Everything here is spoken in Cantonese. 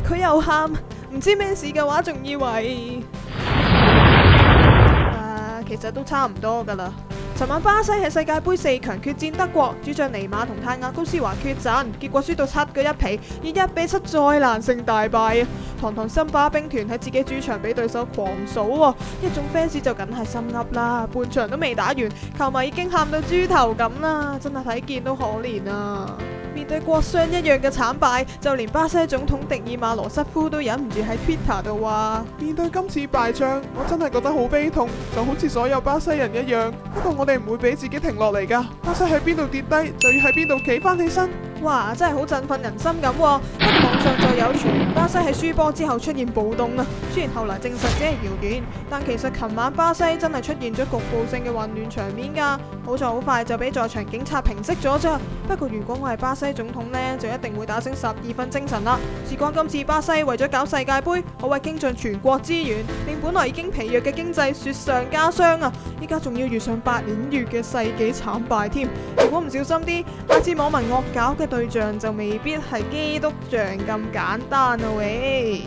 佢又喊，唔知咩事嘅話，仲以為其實都差唔多噶啦。尋晚巴西喺世界盃4強決戰德國，主將尼馬同泰亞高斯華缺陣，結果輸到7個1皮，以1-7災難性大敗啊！堂堂森巴兵團喺自己主場俾對手狂數喎，一眾 fans 就梗係心噏啦，半場都未打完，球迷已經喊到豬頭咁啦，真係睇見都可憐啊！面對國殤一樣嘅慘敗，就連巴西總統迪爾馬羅瑟夫都忍唔住喺 Twitter 度話：面對今次敗仗，我真係覺得好悲痛，就好似所有巴西人一樣。不過我哋唔會俾自己停落嚟㗎，巴西喺邊度跌低，就要喺邊度企翻起身。哇，真係好振奮人心咁喎！不過網上就有傳巴西喺輸波之後出現暴動啊，雖然後來證實只係謠言，但其實琴晚巴西真係出現咗局部性嘅混亂場面㗎。好在好快就俾在場警察平息咗咋。不過如果我係巴西總統呢，就一定會打醒12分精神啦。事關今次巴西為咗搞世界盃，可謂傾盡全國資源，令本來已經疲弱嘅經濟雪上加霜啊！依家仲要遇上8年月嘅世紀慘敗添。如果唔小心啲，下次網民惡搞嘅對象就未必係基督像咁簡單啊喂！